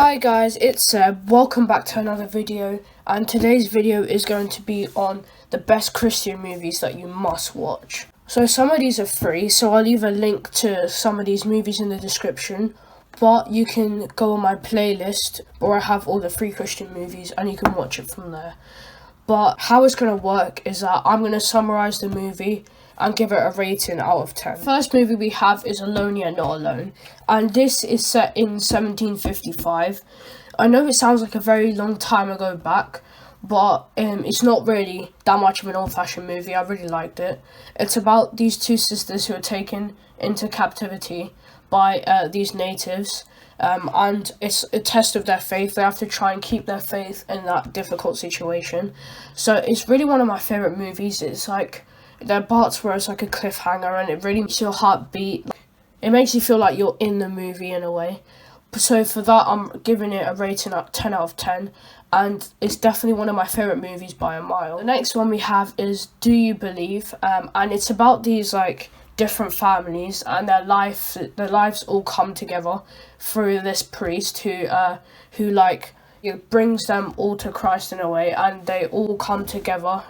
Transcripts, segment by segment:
Hi guys, it's Seb. Welcome back to another video, and today's video is going to be on the best Christian movies that you must watch. So some of these are free, so I'll leave a link to some of these movies in the description, but you can go on my playlist where I have all the free Christian movies and you can watch it from there. But how it's going to work is that I'm going to summarize the movie and give it a rating out of 10. First movie we have is Alone Yet Not Alone, and this is set in 1755. I know it sounds like a very long time ago back, but it's not really that much of an old-fashioned movie. I really liked it. It's about these two sisters who are taken into captivity by these natives, and it's a test of their faith. They have to try and keep their faith in that difficult situation. So it's really one of my favourite movies. It's like, there are parts where it's like a cliffhanger and it really makes your heart beat. It makes you feel like you're in the movie in a way. So for that, I'm giving it a rating of 10 out of 10. And it's definitely one of my favourite movies by a mile. The next one we have is Do You Believe? And it's about these like different families and their lives all come together through this priest who like brings them all to Christ in a way, and they all come together.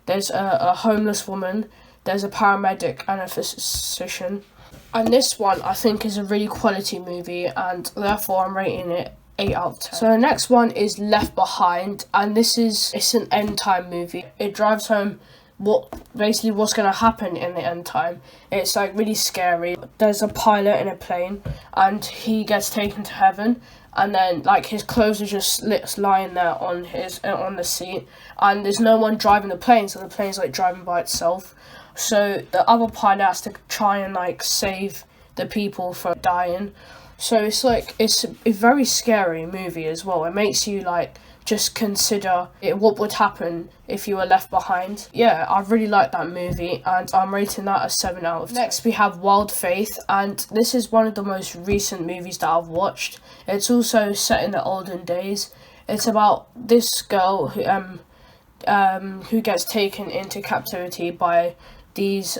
There's a homeless woman, there's a paramedic and a physician. And this one I think is a really quality movie, and therefore I'm rating it 8 out of 10. So the next one is Left Behind, and it's an end time movie. It drives home what's going to happen in the end time. It's like really scary. There's a pilot in a plane and he gets taken to heaven, and then like his clothes are just lying there on the seat, and there's no one driving the plane, so the plane's like driving by itself. So the other pilot has to try and like save the people from dying. So it's a very scary movie as well. It makes you like just consider what would happen if you were left behind. Yeah, I really like that movie, and I'm rating that a 7 out of 10. Next we have Wild Faith, and this is one of the most recent movies that I've watched. It's also set in the olden days. It's about this girl who gets taken into captivity by these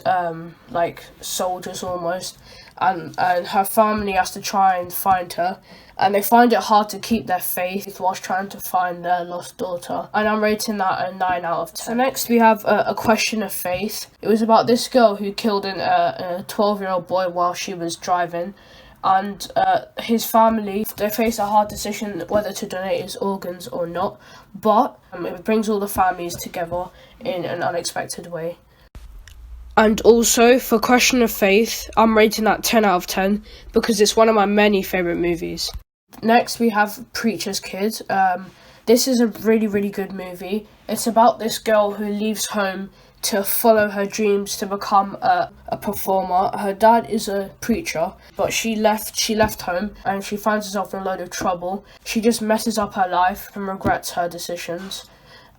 like soldiers almost, and her family has to try and find her, and they find it hard to keep their faith whilst trying to find their lost daughter, and I'm rating that a 9 out of 10. So next we have A Question of Faith. It was about this girl who killed a 12-year-old boy while she was driving, and his family, they face a hard decision whether to donate his organs or not, but it brings all the families together in an unexpected way. And also, for Question of Faith, I'm rating that 10 out of 10 because it's one of my many favourite movies. Next, we have Preacher's Kid. This is a really, really good movie. It's about this girl who leaves home to follow her dreams to become a performer. Her dad is a preacher, but she left home and she finds herself in a load of trouble. She just messes up her life and regrets her decisions.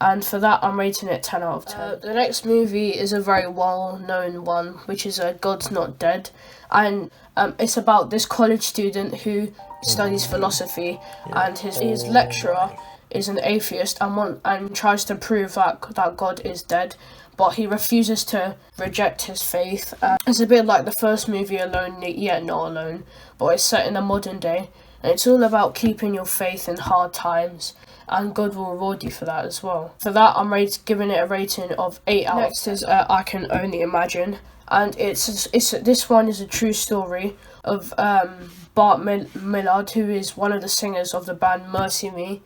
And for that, I'm rating it 10 out of 10. The next movie is a very well-known one, which is God's Not Dead. And it's about this college student who studies philosophy, and his lecturer is an atheist and tries to prove that God is dead, but he refuses to reject his faith. It's a bit like the first movie, Alone Yet Not Alone, but it's set in the modern day, and it's all about keeping your faith in hard times, and God will reward you for that as well. For that, I'm giving it a rating of 8 out of 10. Next is I Can Only Imagine, and this one is a true story of 𝙵𝚛𝚎𝚒, who is one of the singers of the band Mercy Me.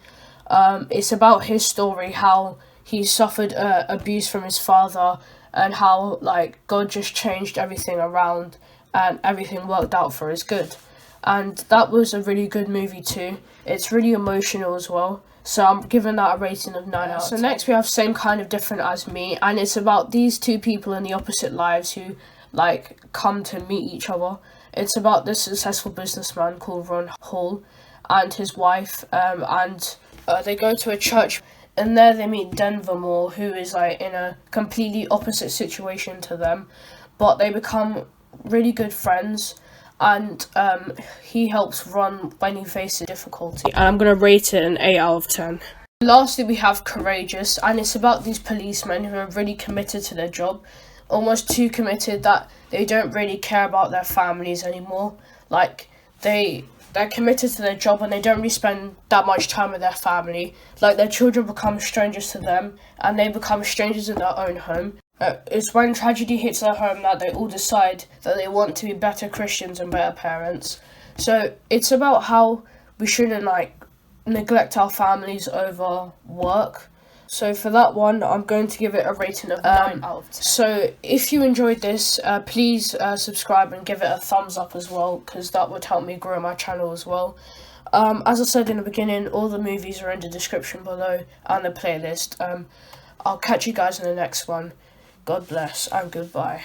It's about his story, how he suffered abuse from his father, and how like God just changed everything around and everything worked out for his good. And that was a really good movie too. It's really emotional as well. So I'm giving that a rating of 9 out of 10. So next we have Same Kind of Different as Me, and it's about these two people in the opposite lives who like come to meet each other. It's about this successful businessman called Ron Hall and his wife, and they go to a church, and there they meet Denver Moore, who is like in a completely opposite situation to them, but they become really good friends. And he helps Ron when he faces difficulty. And I'm going to rate it an 8 out of 10. Lastly, we have Courageous, and it's about these policemen who are really committed to their job. Almost too committed that they don't really care about their families anymore. Like, they they're committed to their job and they don't really spend that much time with their family. Like, their children become strangers to them and they become strangers in their own home. It's when tragedy hits their home that they all decide that they want to be better Christians and better parents. So it's about how we shouldn't neglect our families over work. So for that one, I'm going to give it a rating of 9 out of 10. So if you enjoyed this, please subscribe and give it a thumbs up as well, because that would help me grow my channel as well. As I said in the beginning, all the movies are in the description below and the playlist. I'll catch you guys in the next one. God bless and goodbye.